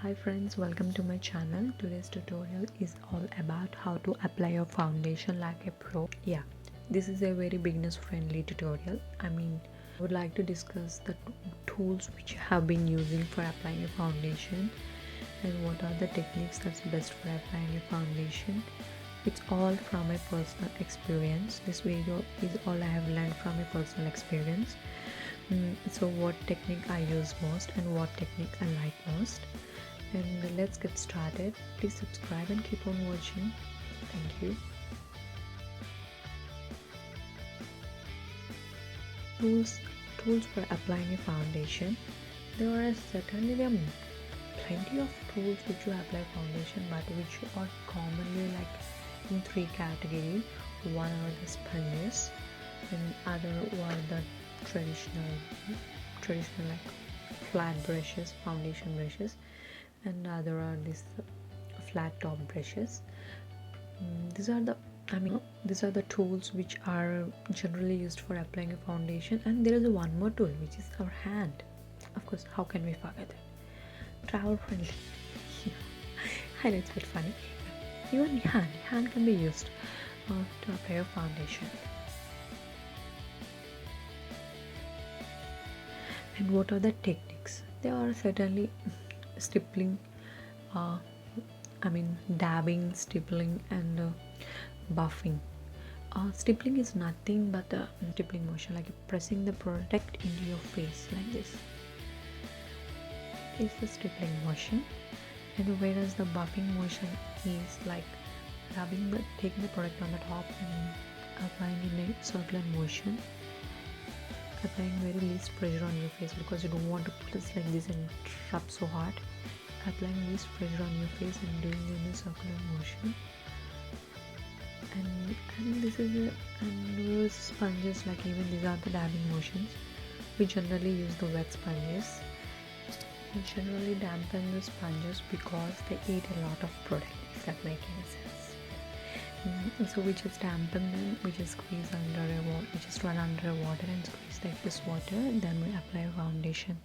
Hi friends, welcome to my channel. Today's tutorial is all about how to apply your foundation like a pro. Yeah, this is a very beginners friendly tutorial. I would like to discuss the tools which you have been using for applying a foundation and what are the techniques that's best for applying a foundation. It's all from my personal experience. This video is all I have learned from a personal experience. So what technique I use most and what technique I like most. And let's get started. Please subscribe and keep on watching. Thank you. Tools for applying a foundation. There are plenty of tools which you apply foundation, but which are commonly like in three categories. One are the sponges, and other were the traditional like flat brushes, foundation brushes, and other are these flat top brushes. These are the tools which are generally used for applying a foundation. And there is one more tool, which is our hand. Of course, how can we forget it? Travel friendly. I know it's a bit funny. Even hand can be used to apply a foundation. And what are the techniques? There are certainly stippling, dabbing, stippling, and buffing. Stippling is nothing but the stippling motion, like pressing the product into your face like this is the stippling motion. And whereas the buffing motion is like taking the product on the top and applying in a circular motion, applying very least pressure on your face, because you don't want to put it like this and rub so hard. Applying least pressure on your face and doing it in a circular motion. And this is those sponges, like even these are the dabbing motions. We generally use the wet sponges. We generally dampen the sponges because they eat a lot of product, if that makes any sense. So we just dampen them, we just squeeze under a water, we just run under a water and squeeze the excess water, and then we apply a foundation,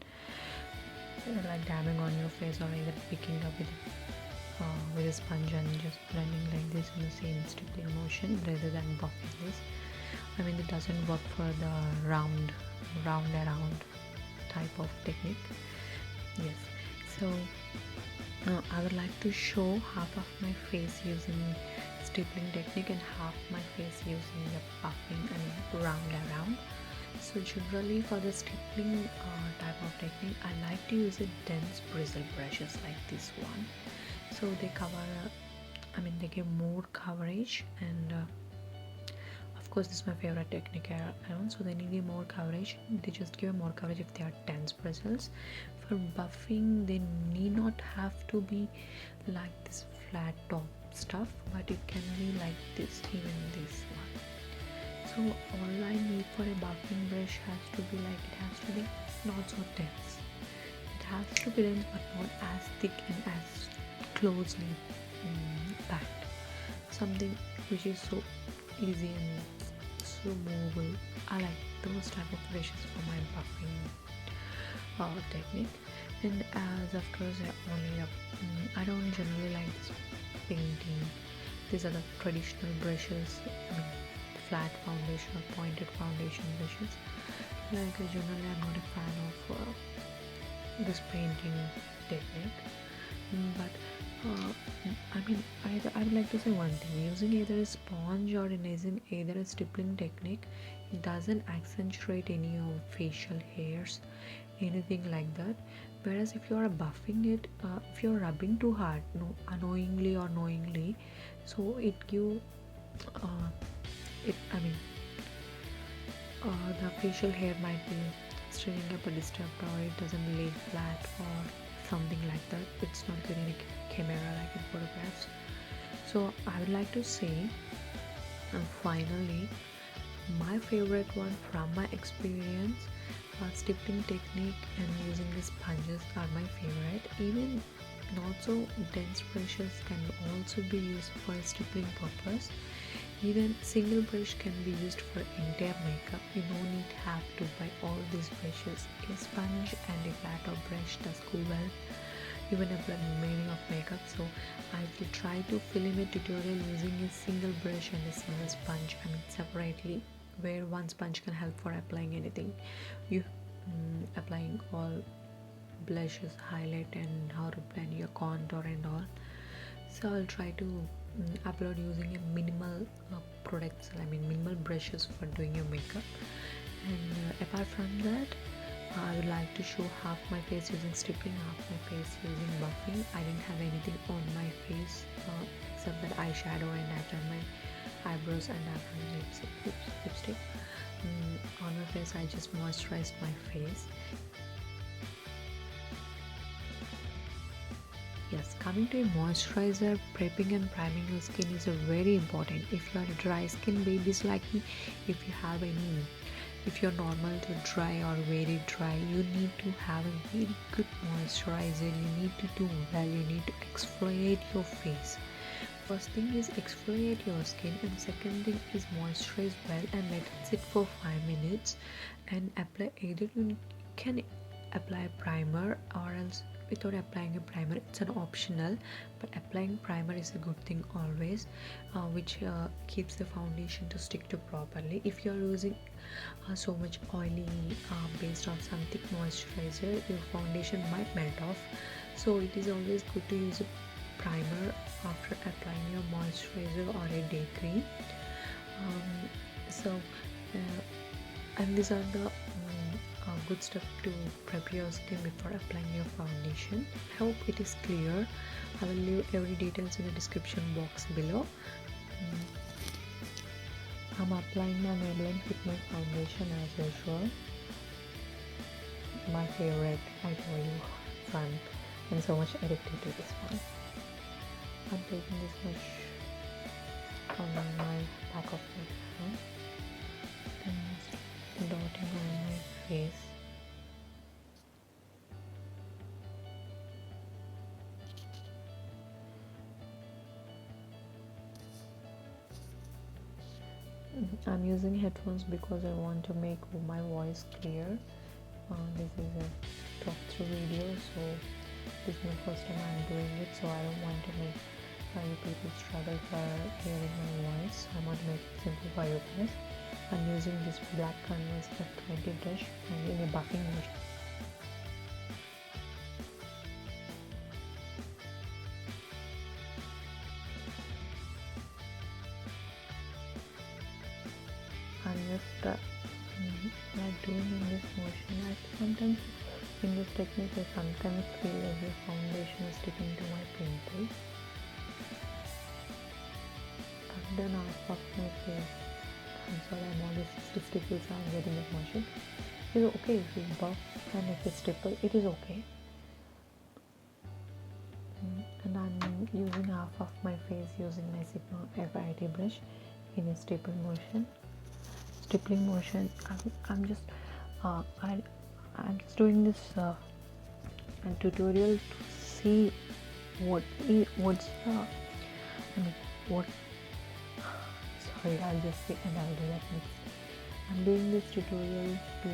like dabbing on your face, or either picking up with a sponge and just blending like this in the same stippling motion rather than buffing this. It doesn't work for the round around type of technique. Yes, so I would like to show half of my face using stippling technique and half my face using the buffing and round around. So generally for the stippling type of technique, I like to use a dense bristle brushes like this one. So they cover, they give more coverage, and of course this is my favorite technique around. So they need more coverage. They just give more coverage if they are dense bristles. For buffing, they need not have to be like this flat top stuff, but it can be like this, even this one. So all I need for a buffing brush has to be like, it has to be not so dense. It has to be dense but not as thick and as closely packed. Something which is so easy and so movable. I like those type of brushes for my buffing technique. And as of course I don't generally like this painting. These are the traditional brushes, flat foundation or pointed foundation brushes. Like generally I'm not a fan of this painting technique. But I would like to say one thing: using either a sponge or using either a stippling technique, it doesn't accentuate any of facial hairs, anything like that. Whereas if you are buffing it, if you are rubbing too hard, unknowingly or knowingly, so it give the facial hair might be stirring up or disturbed, or it doesn't lay flat or something like that. It's not good in a camera like in photographs. So I would like to say, finally, my favorite one from my experience, stippling technique and using the sponges are my favorite. Even not so dense brushes can also be used for a stippling purpose. Even single brush can be used for entire makeup. You don't need have to buy all these brushes. A sponge and a flat top brush does go well. even apply many of makeup. So I will try to film a tutorial using a single brush and a single sponge, separately, where one sponge can help for applying anything. You applying all blushes, highlight, and how to blend your contour and all. So I'll try to upload using a minimal products, minimal brushes for doing your makeup. And apart from that, I would like to show half my face using stippling, half my face using buffing. I didn't have anything on my face except that eyeshadow, and I've done my eyebrows and I've done lipstick. On my face I just moisturized my face. Yes, coming to a moisturizer, prepping and priming your skin is very important. If you are dry skin babies like me, if you're normal to dry or very dry, you need to have a very good moisturizer. You need to do well, you need to exfoliate your face. First thing is exfoliate your skin, and second thing is moisturize well and let it sit for 5 minutes and apply. Either you can apply primer, or else without applying a primer, it's an optional, but applying primer is a good thing always, which keeps the foundation to stick to properly. If you are using so much oily based on some thick moisturizer, your foundation might melt off. So it is always good to use a primer after applying your moisturizer or a day cream. And these are the good stuff to prep your skin before applying your foundation. I hope it is clear. I will leave every details in the description box below. I'm applying my Maybelline Fit Me foundation as usual. My favorite, I told you. I'm so much addicted to this one. I'm taking this much on my back of my hand and dotting on my face. I'm using headphones because I want to make my voice clear. This is a talk-through video, so this is my first time I'm doing it, so I don't want to make you people struggle for hearing my voice. I want to make it simple for you guys. I'm using this black canvas F20 brush and in a buffing motion. I'm just like doing in this motion. I sometimes in this technique I sometimes feel as if foundation is sticking to my pimples. I've done half of my face. I'm sorry, I'm always stipple, so I'm getting that motion. It's okay if you buff and if it's stipple, it is okay. And I'm using half of my face using my Sigma F80 brush in a stippling motion. I'm just doing this tutorial to see what. Sorry, I'll just say, and I'll do that next. I'm doing this tutorial to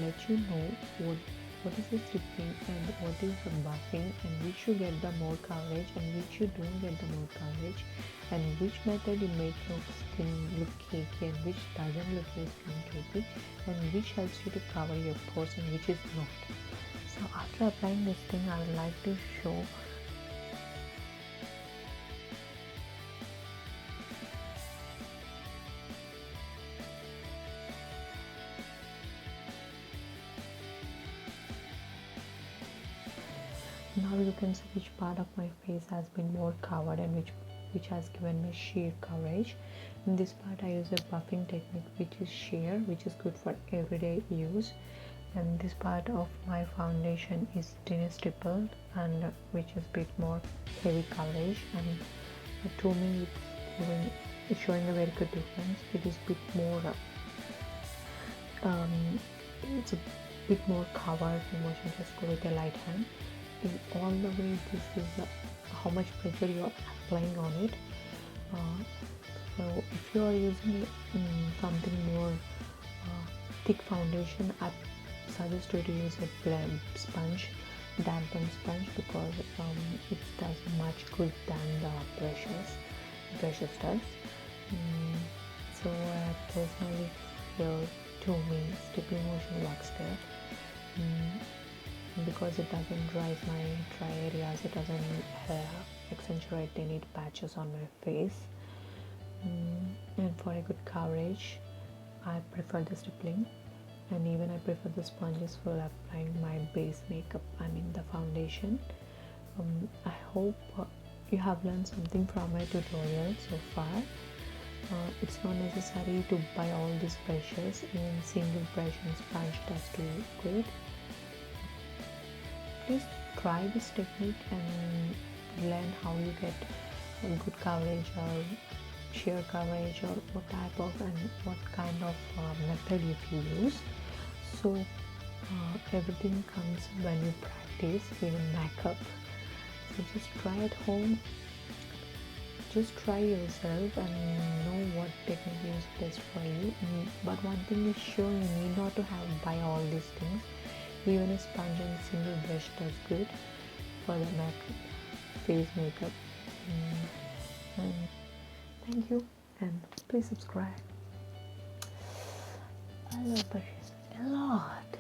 let you know what is the stippling and what is the buffing, and which you get the more coverage and which you don't get the more coverage, and which method you make your skin look cakey and which doesn't look your skin cakey, and which helps you to cover your pores and which is not. So after applying this thing, I would like to show now. You can see which part of my face has been more covered and which has given me sheer coverage. In this part I use a buffing technique which is sheer, which is good for everyday use, and this part of my foundation is thinner stippled and which is a bit more heavy coverage, and to me it's showing a very good difference. It is a bit more it's a bit more covered. Emotion just go with a light hand. All the way, this is how much pressure you are applying on it. So if you are using something more thick foundation, I suggest you to use a sponge dampen sponge because it does much good than the brushes does. So I personally feel, to me, stippling motion works there, because it doesn't dry my dry areas, it doesn't accentuate any patches on my face. And for a good coverage, I prefer the stippling, and even I prefer the sponges for applying my base makeup, I mean the foundation. I hope you have learned something from my tutorial so far. It's not necessary to buy all these brushes, even single brush and sponge does do good. Please try this technique and learn how you get a good coverage or sheer coverage, or what type of and what kind of method you use. So everything comes when you practice, even makeup. So just try at home, just try yourself and know what technique is best for you. But one thing is sure, you need not to buy all these things. Even a sponge and single brush does good for the face makeup. And thank you, and please subscribe. I love brushes a lot.